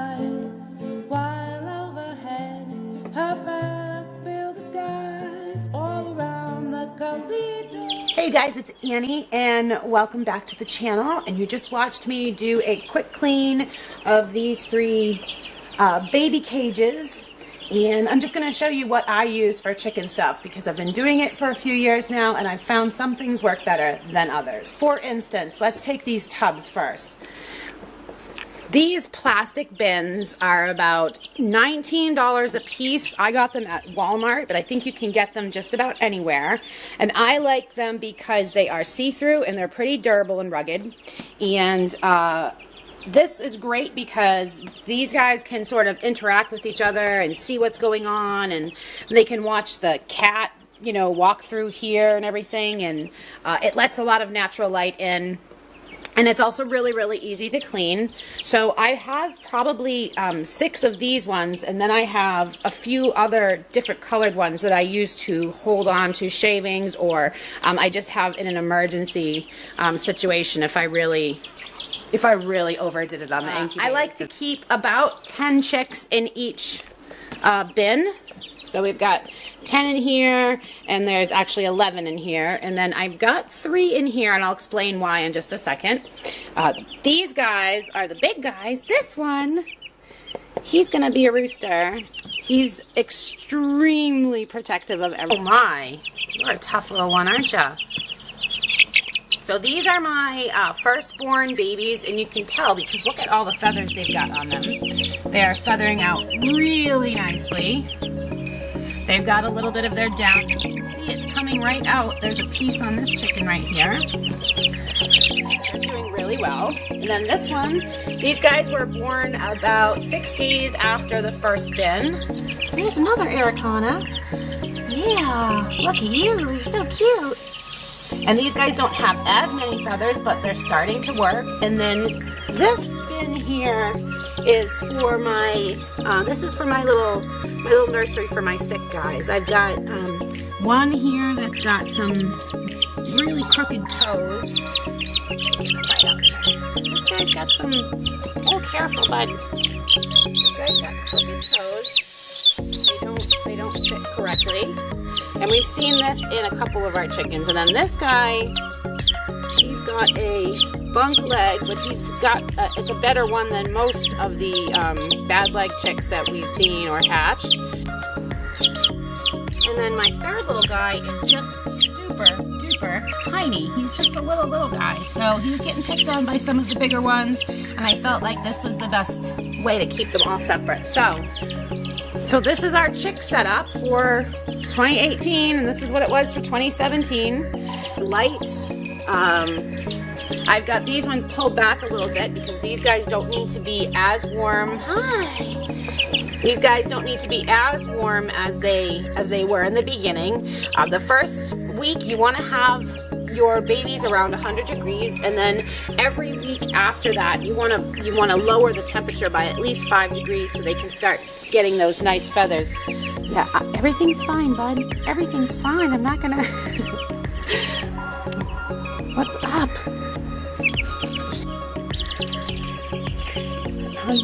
flies, while overhead her birds fill the skies all around the cathedral. Hey guys, it's Annie and welcome back to the channel. And you just watched me do a quick clean of these three baby cages. And I'm just going to show you what I use for chicken stuff because I've been doing it for a few years now and I've found some things work better than others. For instance, let's take these tubs first. These plastic bins are about $19 a piece. I got them at Walmart, but I think you can get them just about anywhere. And I like them because they are see-through and they're pretty durable and rugged. And this is great because these guys can sort of interact with each other and see what's going on, and they can watch the cat, you know, walk through here and everything, and it lets a lot of natural light in, and it's also really, really easy to clean. So I have probably 6 of these ones, and then I have a few other different colored ones that I use to hold on to shavings, or I just have in an emergency situation if I really overdid it on the incubator. I like to keep about 10 chicks in each bin. So we've got 10 in here, and there's actually 11 in here. And then I've got 3 in here, and I'll explain why in just a second. These guys are the big guys. This one, he's going to be a rooster. He's extremely protective of everything. Oh my, you're a tough little one, aren't you? So these are my firstborn babies, and you can tell because look at all the feathers they've got on them. They are feathering out really nicely. They've got a little bit of their down. You can see it's coming right out. There's a piece on this chicken right here. They're doing really well. And then this one, these guys were born about 6 days after the first bin. There's another Araucana. Yeah, look at you. You're so cute. And these guys don't have as many feathers, but they're starting to work. And then this bin here is for my, this is for my little nursery for my sick guys. I've got one here that's got some really crooked toes. Right up there. This guy's got some, oh careful bud. This guy's got crooked toes. They don't sit correctly. And we've seen this in a couple of our chickens. And then this guy, he's got a bunk leg, but he's got, it's a better one than most of the bad leg chicks that we've seen or hatched. And then my third little guy is just super duper tiny. He's just a little guy. So he's getting picked on by some of the bigger ones. And I felt like this was the best way to keep them all separate. So this is our chick setup for 2018, and this is what it was for 2017. Light. I've got these ones pulled back a little bit because these guys don't need to be as warm. Hi. These guys don't need to be as warm as they were in the beginning. The first week you want to have your babies around 100 degrees, and then every week after that you want to lower the temperature by at least 5 degrees so they can start getting those nice feathers. Yeah, everything's fine, bud. Everything's fine. I'm not gonna What's up?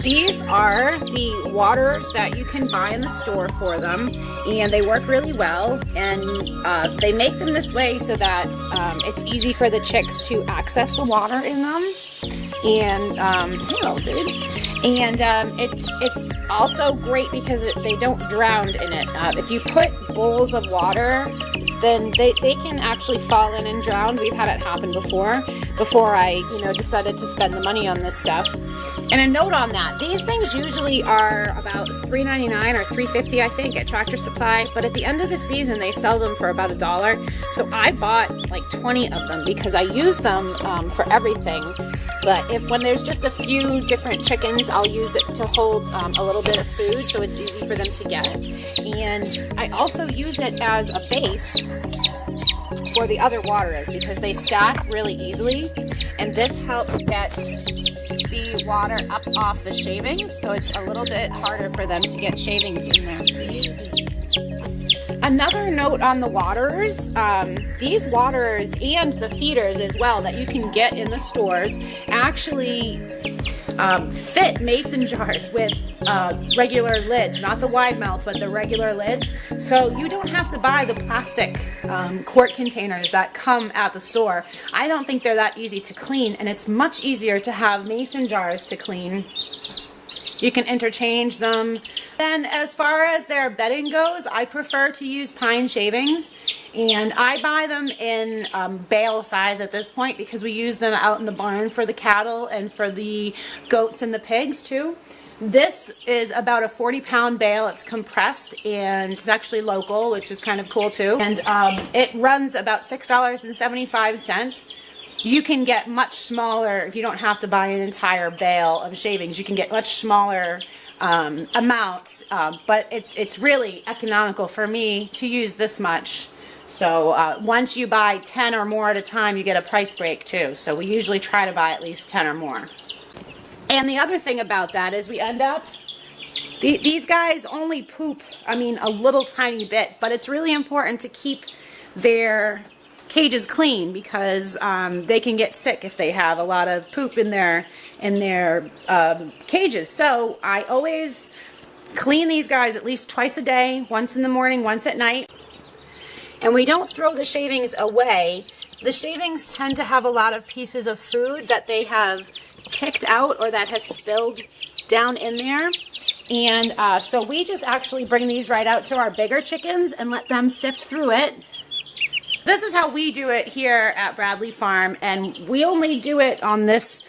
These are the waters that you can buy in the store for them, and they work really well, and they make them this way so that it's easy for the chicks to access the water in them. And hello dude. And it's also great because they don't drown in it. If you put bowls of water, then they can actually fall in and drown. We've had it happen before I decided to spend the money on this stuff. And a note on that, these things usually are about $3.99 or $3.50 I think at Tractor Supply, but at the end of the season they sell them for about $1. So I bought like 20 of them because I use them for everything. But when there's just a few different chickens, I'll use it to hold a little bit of food so it's easy for them to get. And I also use it as a base for the other waters because they stack really easily, and this helps get the water up off the shavings, so it's a little bit harder for them to get shavings in there. Another note on the waterers, these waterers and the feeders as well that you can get in the stores actually fit mason jars with regular lids, not the wide mouth, but the regular lids. So you don't have to buy the plastic quart containers that come at the store. I don't think they're that easy to clean, and it's much easier to have mason jars to clean. You can interchange them. Then as far as their bedding goes, I prefer to use pine shavings, and I buy them in bale size at this point because we use them out in the barn for the cattle and for the goats and the pigs too. This is about a 40-pound bale. It's compressed and it's actually local, which is kind of cool too. And it runs about $6.75. You can get much smaller if you don't have to buy an entire bale of shavings. You can get much smaller amounts, but it's really economical for me to use this much. So once you buy 10 or more at a time, you get a price break too. So we usually try to buy at least 10 or more. And the other thing about that is we end up, these guys only poop, I mean, a little tiny bit, but it's really important to keep their cages clean because they can get sick if they have a lot of poop in their cages. So I always clean these guys at least twice a day, once in the morning, once at night. And we don't throw the shavings away. The shavings tend to have a lot of pieces of food that they have kicked out or that has spilled down in there. And so we just actually bring these right out to our bigger chickens and let them sift through it. This is how we do it here at Bradley Farm, and we only do it on this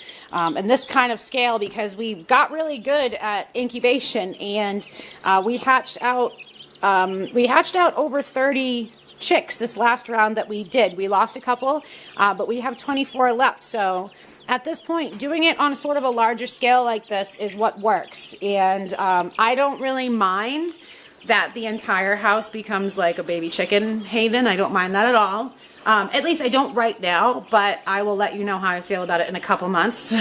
in this kind of scale because we got really good at incubation, and we hatched out over 30 chicks this last round that we did. We lost a couple, but we have 24 left. So at this point, doing it on sort of a larger scale like this is what works, and I don't really mind that the entire house becomes like a baby chicken haven. I don't mind that at all. At least I don't right now, but I will let you know how I feel about it in a couple months.